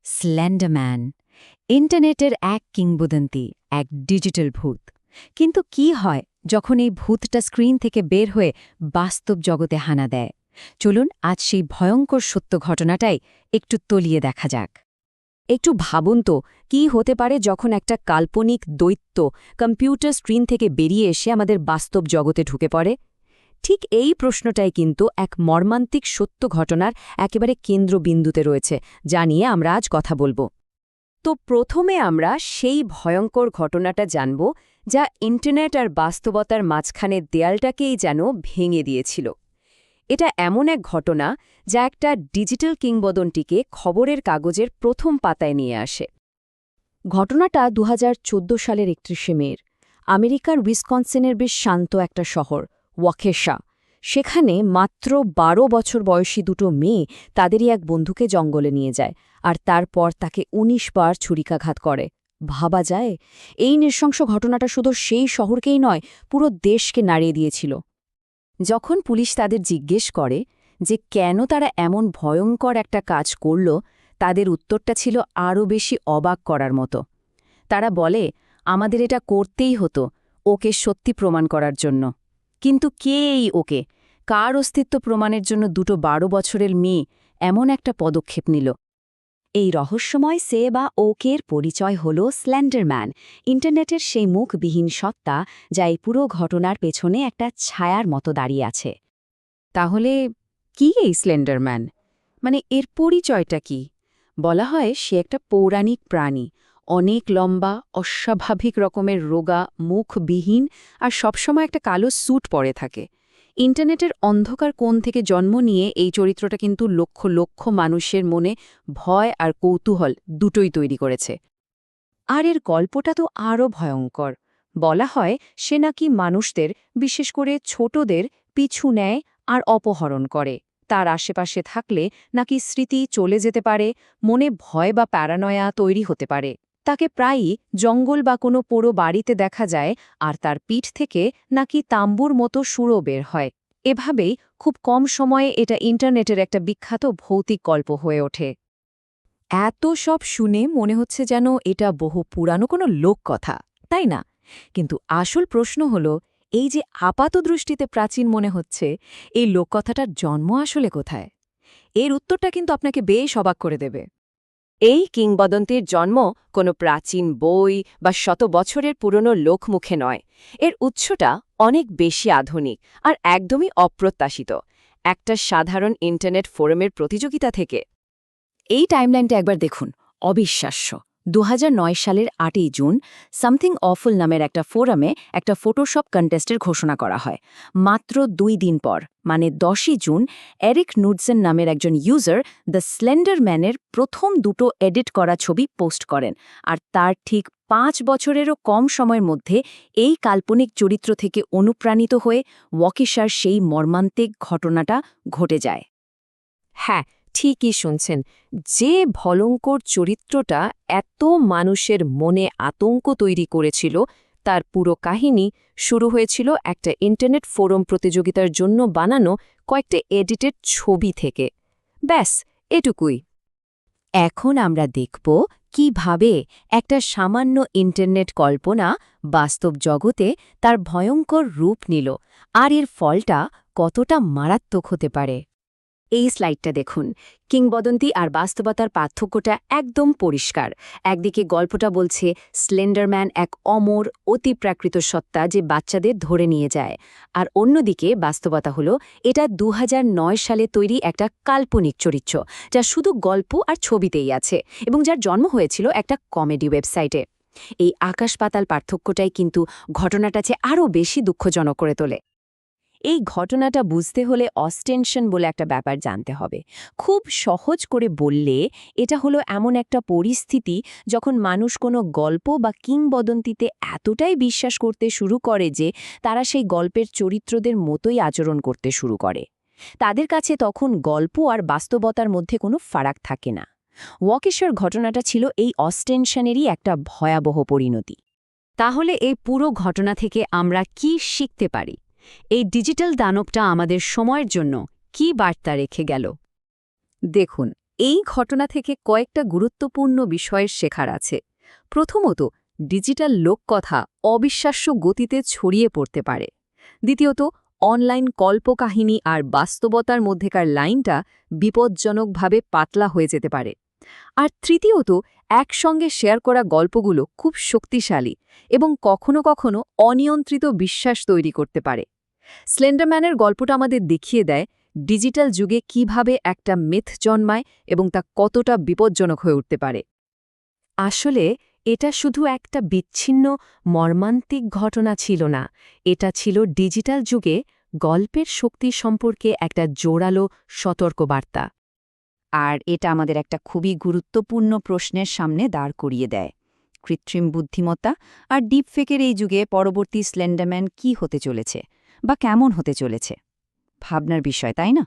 স্ল্যান্ডারম্যান ইন্টারনেটের এক কিংবদন্তি, এক ডিজিটাল ভূত। কিন্তু কি হয় যখন এই ভূতটা স্ক্রিন থেকে বের হয়ে বাস্তব জগতে হানা দেয়? চলুন আজ সেই ভয়ঙ্কর সত্য ঘটনাটাই একটু তলিয়ে দেখা যাক। একটু ভাবুন তো, কী হতে পারে যখন একটা কাল্পনিক দৈত্য কম্পিউটার স্ক্রিন থেকে বেরিয়ে এসে আমাদের বাস্তব জগতে ঢুকে পড়ে? ঠিক এই প্রশ্নটাই কিন্তু এক মর্মান্তিক সত্য ঘটনার একেবারে কেন্দ্রবিন্দুতে রয়েছে, যা নিয়ে আমরা আজ কথা বলবো। তো প্রথমে আমরা সেই ভয়ঙ্কর ঘটনাটা জানব, যা ইন্টারনেট আর বাস্তবতার মাঝখানের দেয়ালটাকেই যেন ভেঙে দিয়েছিল। এটা এমন এক ঘটনা যা একটা ডিজিটাল কিংবদন্তিকে খবরের কাগজের প্রথম পাতায় নিয়ে আসে। ঘটনাটা ২০১৪ সালের ৩১শে মের আমেরিকার উইসকনসিনের বেশ শান্ত একটা শহর, ওয়াকেশা। সেখানে মাত্র ১২ বছর বয়সী দুটো মেয়ে তাদেরই এক বন্ধুকে জঙ্গলে নিয়ে যায়, আর তারপর তাকে ১৯ বার ছুরিকাঘাত করে। ভাবা যায়, এই নৃশংস ঘটনাটা শুধু সেই শহরকেই নয়, পুরো দেশকে নাড়িয়ে দিয়েছিল। যখন পুলিশ তাদের জিজ্ঞেস করে যে কেন তারা এমন ভয়ঙ্কর একটা কাজ করল, তাদের উত্তরটা ছিল আরও বেশি অবাক করার মতো। তারা বলে, আমাদের এটা করতেই হতো ওকে সত্যি প্রমাণ করার জন্য। কিন্তু কে এই ওকে? কার অস্তিত্ব প্রমাণের জন্য দুটো ১২ বছরের মেয়ে এমন একটা পদক্ষেপ নিল? এই রহস্যময় সে বা ওকের পরিচয় হল স্ল্যান্ডারম্যান, ইন্টারনেটের সেই মুখবিহীন সত্তা, যা এই পুরো ঘটনার পেছনে একটা ছায়ার মতো দাঁড়িয়ে আছে। তাহলে কি এই স্ল্যান্ডারম্যান? মানে এর পরিচয়টা কি? বলা হয় সে একটা পৌরাণিক প্রাণী, অনেক লম্বা, অস্বাভাবিক রকমের রোগা, মুখবিহীন, আর সবসময় একটা কালো স্যুট পরে থাকে। ইন্টারনেটের অন্ধকার কোণ থেকে জন্ম নিয়ে এই চরিত্রটা কিন্তু লক্ষ লক্ষ মানুষের মনে ভয় আর কৌতূহল দুটোই তৈরি করেছে। আর এর গল্পটা তো আরও ভয়ঙ্কর। বলা হয় সে নাকি মানুষদের, বিশেষ করে ছোটদের, পিছু নেয় আর অপহরণ করে। তার আশেপাশে থাকলে নাকি স্মৃতি চলে যেতে পারে, মনে ভয় বা প্যারানয়া তৈরি হতে পারে। তাকে প্রায়ই জঙ্গল বা কোনো পোড়ো বাড়িতে দেখা যায়, আর তার পিঠ থেকে নাকি তাম্বুর মতো সুরও বের হয়। এভাবেই খুব কম সময়ে এটা ইন্টারনেটের একটা বিখ্যাত ভৌতিক গল্প হয়ে ওঠে। এত সব শুনে মনে হচ্ছে যেন এটা বহু পুরানো কোনো লোককথা, তাই না? কিন্তু আসল প্রশ্ন হল, এই যে আপাতদৃষ্টিতে প্রাচীন মনে হচ্ছে, এই লোককথাটার জন্ম আসলে কোথায়? এর উত্তরটা কিন্তু আপনাকে বেশ অবাক করে দেবে। এই কিংবদন্তির জন্ম কোনো প্রাচীন বই বা শত বছরের পুরনো লোকমুখে নয়। এর উৎসটা অনেক বেশি আধুনিক আর একদমই অপ্রত্যাশিত, একটা সাধারণ ইন্টারনেট ফোরামের প্রতিযোগিতা থেকে। এই টাইমলাইনটা একবার দেখুন, অবিশ্বাস্য। ২০০৯ সালের ৮ই জুন সামথিং অফুল নামের একটা ফোরামে একটা ফটোশপ কন্টেস্টের ঘোষণা করা হয়। মাত্র ২ দিন পর, মানে ১০ই জুন, এরিক নুডসেন নামের একজন ইউজার দ্য স্লেন্ডারম্যানের প্রথম দুটো এডিট করা ছবি পোস্ট করেন, আর তার ঠিক ৫ বছরেরও কম সময়ের মধ্যে এই কাল্পনিক চরিত্র থেকে অনুপ্রাণিত হয়ে ওয়াকেশার সেই মর্মান্তিক ঘটনাটা ঘটে যায়। হ্যাঁ, ঠিকই শুনছেন। যে ভয়ঙ্কর চরিত্রটা এত মানুষের মনে আতঙ্ক তৈরি করেছিল, তার পুরো কাহিনী শুরু হয়েছিল একটা ইন্টারনেট ফোরাম প্রতিযোগিতার জন্য বানানো কয়েকটা এডিটেড ছবি থেকে। ব্যাস, এটুকুই। এখন আমরা দেখব কিভাবে একটা সামান্য ইন্টারনেট কল্পনা বাস্তব জগতে তার ভয়ঙ্কর রূপ নিল, আর এর ফলটা কতটা মারাত্মক হতে পারে। এই স্লাইডটা দেখুন, কিংবদন্তি আর বাস্তবতার পার্থক্যটা একদম পরিষ্কার। একদিকে গল্পটা বলছে স্লেন্ডারম্যান এক অমর, অতিপ্রাকৃত সত্তা যে বাচ্চাদের ধরে নিয়ে যায়, আর অন্যদিকে বাস্তবতা হলো এটা ২০০৯ সালে তৈরি একটা কাল্পনিক চরিত্র, যা শুধু গল্প আর ছবিতেই আছে এবং যার জন্ম হয়েছিল একটা কমেডি ওয়েবসাইটে। এই আকাশ-পাতাল পার্থক্যটাই কিন্তু ঘটনাটাকে আরও বেশি দুঃখজনক করে তোলে। এই ঘটনাটা বুঝতে হলে অস্টেনশন বলে একটা ব্যাপার জানতে হবে। খুব সহজ করে বললে, এটা হলো এমন একটা পরিস্থিতি যখন মানুষ কোনো গল্প বা কিংবদন্তিতে এতটাই বিশ্বাস করতে শুরু করে যে তারা সেই গল্পের চরিত্রদের মতোই আচরণ করতে শুরু করে। তাদের কাছে তখন গল্প আর বাস্তবতার মধ্যে কোনো ফারাক থাকে না। ওয়াকেশার ঘটনাটা ছিল এই অস্টেনশনেরই একটা ভয়াবহ পরিণতি। তাহলে এই পুরো ঘটনা থেকে আমরা কি শিখতে পারি? এই ডিজিটাল দানবটা আমাদের সময়ের জন্য কি বার্তা রেখে গেল? দেখুন, এই ঘটনা থেকে কয়েকটা গুরুত্বপূর্ণ বিষয়ের শেখার আছে। প্রথমত, ডিজিটাল লোককথা অবিশ্বাস্য গতিতে ছড়িয়ে পড়তে পারে। দ্বিতীয়ত, অনলাইন কল্পকাহিনী আর বাস্তবতার মধ্যেকার লাইনটা বিপজ্জনকভাবে পাতলা হয়ে যেতে পারে। আর তৃতীয়ত, একসঙ্গে শেয়ার করা গল্পগুলো খুব শক্তিশালী এবং কখনো কখনো অনিয়ন্ত্রিত বিশ্বাস তৈরি করতে পারে। স্লেন্ডারম্যানের গল্পটা আমাদের দেখিয়ে দেয় ডিজিটাল যুগে কিভাবে একটা মিথ জন্মায় এবং তা কতটা বিপজ্জনক হয়ে উঠতে পারে। আসলে এটা শুধু একটা বিচ্ছিন্ন মর্মান্তিক ঘটনা ছিল না, এটা ছিল ডিজিটাল যুগে গল্পের শক্তি সম্পর্কে একটা জোরালো সতর্কবার্তা। আর এটা আমাদের একটা খুবই গুরুত্বপূর্ণ প্রশ্নের সামনে দাঁড় করিয়ে দেয়। কৃত্রিম বুদ্ধিমত্তা আর ডিপফেকের এই যুগে পরবর্তী স্লেন্ডারম্যান কি হতে চলেছে বা কেমন হতে চলেছে? ভাবনার বিষয়, তাই না?